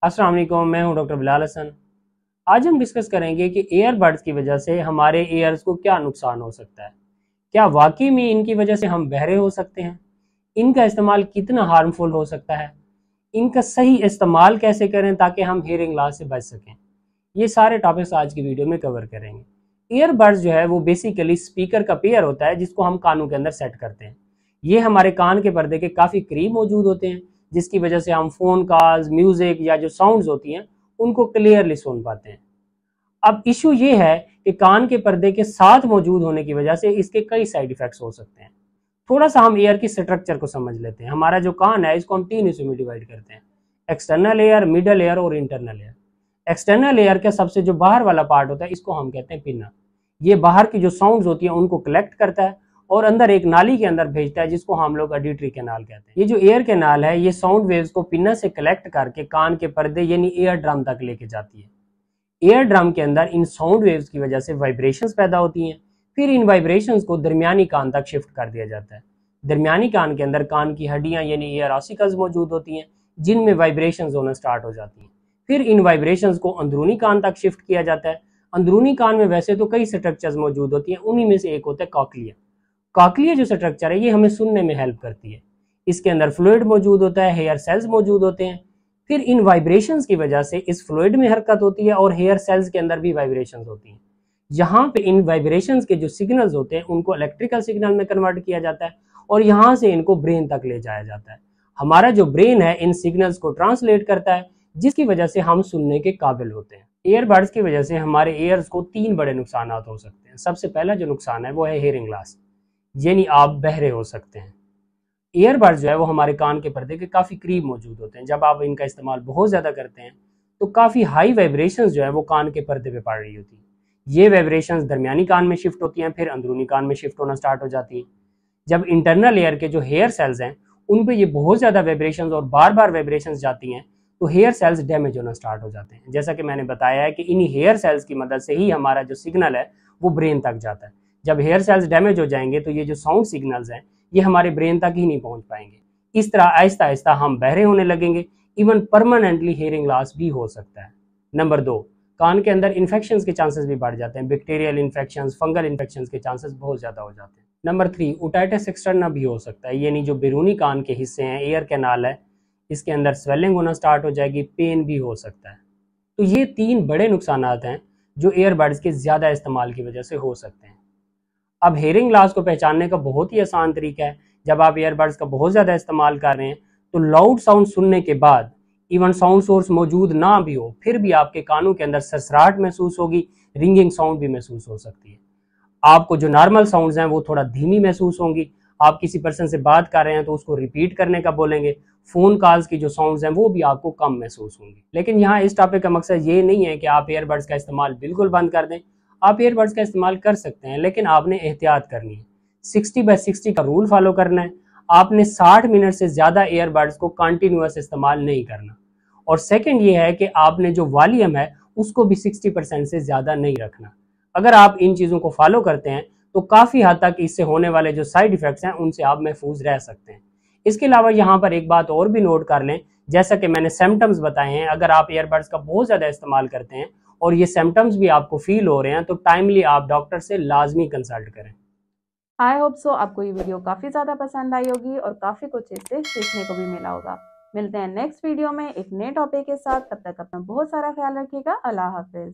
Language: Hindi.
अस्सलाम वालेकुम, मैं हूं डॉक्टर बिलाल हसन। आज हम डिस्कस करेंगे कि ईयरबड्स की वजह से हमारे ईयर्स को क्या नुकसान हो सकता है। क्या वाकई में इनकी वजह से हम बहरे हो सकते हैं? इनका इस्तेमाल कितना हार्मफुल हो सकता है? इनका सही इस्तेमाल कैसे करें ताकि हम हियरिंग लॉस से बच सकें? ये सारे टॉपिक्स आज की वीडियो में कवर करेंगे। ईयरबड्स जो है वो बेसिकली स्पीकर का पेयर होता है जिसको हम कानों के अंदर सेट करते हैं। ये हमारे कान के पर्दे के काफ़ी करीब मौजूद होते हैं, जिसकी वजह से हम फ़ोन कॉल्स, म्यूज़िक या जो साउंड्स होती हैं उनको क्लियरली सुन पाते हैं। अब इशू ये है कि कान के पर्दे के साथ मौजूद होने की वजह से इसके कई साइड इफ़ेक्ट्स हो सकते हैं। थोड़ा सा हम एयर की स्ट्रक्चर को समझ लेते हैं। हमारा जो कान है इसको हम 3 हिस्सों में डिवाइड करते हैं: एक्सटर्नल एयर, मिडल एयर और इंटरनल एयर। एक्सटर्नल एयर का सबसे जो बाहर वाला पार्ट होता है इसको हम कहते हैं पिन्ना। ये बाहर की जो साउंड्स होती हैं उनको कलेक्ट करता है और अंदर एक नाली के अंदर भेजता है जिसको हम लोग ऑडिटरी कैनाल कहते हैं। ये जो एयर कैनाल है ये साउंड वेव्स को पिन्ना से कलेक्ट करके कान के पर्दे यानी ईयर ड्रम तक लेके जाती है। एयर ड्रम के अंदर इन साउंड वेव्स की वजह से वाइब्रेशंस पैदा होती हैं। फिर इन वाइब्रेशंस को दरमियानी कान तक शिफ्ट कर दिया जाता है। दरमियानी कान के अंदर कान की हड्डियां यानी ईयर ऑसिकल्स मौजूद होती हैं जिनमें वाइब्रेशंस होना स्टार्ट हो जाती हैं। फिर इन वाइब्रेशंस को अंदरूनी कान तक शिफ्ट किया जाता है। अंदरूनी कान में वैसे तो कई स्ट्रक्चर्स मौजूद होती हैं, उन्हीं में से एक होता है कॉकलिया। कॉकलिया जो स्ट्रक्चर है ये हमें सुनने में हेल्प करती है। इसके अंदर फ्लूइड मौजूद होता है, हेयर सेल्स मौजूद होते हैं। फिर इन वाइब्रेशंस की वजह से इस फ्लूइड में हरकत होती है और हेयर सेल्स के अंदर भी वाइब्रेशंस होती हैं। यहाँ पे इन वाइब्रेशंस के जो सिग्नल्स होते हैं उनको इलेक्ट्रिकल सिग्नल में कन्वर्ट किया जाता है और यहाँ से इनको ब्रेन तक ले जाया जाता है। हमारा जो ब्रेन है इन सिग्नल्स को ट्रांसलेट करता है जिसकी वजह से हम सुनने के काबिल होते हैं। ईयरबड्स की वजह से हमारे ईयर्स को 3 बड़े नुकसान हो सकते हैं। सबसे पहला जो नुकसान है वो है हियरिंग लॉस, यानी आप बहरे हो सकते हैं। ईयरबड्स जो है वो हमारे कान के पर्दे के काफ़ी करीब मौजूद होते हैं। जब आप इनका इस्तेमाल बहुत ज़्यादा करते हैं तो काफ़ी हाई वाइब्रेशंस जो है वो कान के पर्दे पे पड़ रही होती हैं। ये वाइब्रेशंस दरमियानी कान में शिफ्ट होती हैं, फिर अंदरूनी कान में शिफ्ट होना स्टार्ट हो जाती हैं। जब इंटरनल एयर के जो हेयर सेल्स हैं उन पे ये बहुत ज़्यादा वाइब्रेशंस और बार बार वाइब्रेशंस जाती हैं तो हेयर सेल्स डैमेज होना स्टार्ट हो जाते हैं। जैसा कि मैंने बताया है कि इन्हीं हेयर सेल्स की मदद से ही हमारा जो सिग्नल है वो ब्रेन तक जाता है। जब हेयर सेल्स डैमेज हो जाएंगे तो ये जो साउंड सिग्नल्स हैं ये हमारे ब्रेन तक ही नहीं पहुंच पाएंगे। इस तरह आहिस्ता आहिस्ता हम बहरे होने लगेंगे। इवन परमानेंटली हियरिंग लॉस भी हो सकता है। नंबर 2, कान के अंदर इन्फेक्शंस के चांसेस भी बढ़ जाते हैं। बैक्टीरियल इन्फेक्शंस, फंगल इन्फेक्शंस के चांसेस बहुत ज़्यादा हो जाते हैं। नंबर 3, ओटाइटिस एक्सटर्ना भी हो सकता है, यानी जो बैरूनी कान के हिस्से हैं, एयर कैनाल है, इसके अंदर स्वेलिंग होना स्टार्ट हो जाएगी, पेन भी हो सकता है। तो ये 3 बड़े नुकसान हैं जो ईयरबड्स के ज़्यादा इस्तेमाल की वजह से हो सकते हैं। अब हेयरिंग लॉस को पहचानने का बहुत ही आसान तरीका है। जब आप ईयरबड्स का बहुत ज़्यादा इस्तेमाल कर रहे हैं तो लाउड साउंड सुनने के बाद इवन साउंड सोर्स मौजूद ना भी हो फिर भी आपके कानों के अंदर सरसराहट महसूस होगी, रिंगिंग साउंड भी महसूस हो सकती है। आपको जो नॉर्मल साउंड्स हैं वो थोड़ा धीमी महसूस होंगी। आप किसी पर्सन से बात कर रहे हैं तो उसको रिपीट करने का बोलेंगे। फ़ोन कॉल्स की जो साउंड्स हैं वो भी आपको कम महसूस होंगी। लेकिन यहाँ इस टॉपिक का मकसद ये नहीं है कि आप ईयरबड्स का इस्तेमाल बिल्कुल बंद कर दें। आप ईयरबड्स का इस्तेमाल कर सकते हैं लेकिन आपने एहतियात करनी है। 60/60 का रूल फॉलो करना है। आपने 60 मिनट से ज़्यादा ईयरबड्स को कंटिन्यूअस इस्तेमाल नहीं करना। और सेकंड ये है कि आपने जो वॉल्यूम है उसको भी 60% से ज़्यादा नहीं रखना। अगर आप इन चीज़ों को फॉलो करते हैं तो काफ़ी हद तक इससे होने वाले जो साइड इफ़ेक्ट्स हैं उनसे आप महफूज रह सकते हैं। इसके अलावा यहाँ पर एक बात और भी नोट कर लें, जैसा कि मैंने सिम्टम्स बताए हैं, अगर आप ईयरबड्स का बहुत ज़्यादा इस्तेमाल करते हैं और ये सिम्टम्स भी आपको फील हो रहे हैं तो टाइमली आप डॉक्टर से लाजमी कंसल्ट करें। आई होप सो आपको ये वीडियो काफ़ी ज़्यादा पसंद आई होगी और काफ़ी कुछ इससे सीखने को भी मिला होगा। मिलते हैं नेक्स्ट वीडियो में एक नए टॉपिक के साथ। तब तक अपना बहुत सारा ख्याल रखिएगा। अल्लाह हाफिज़।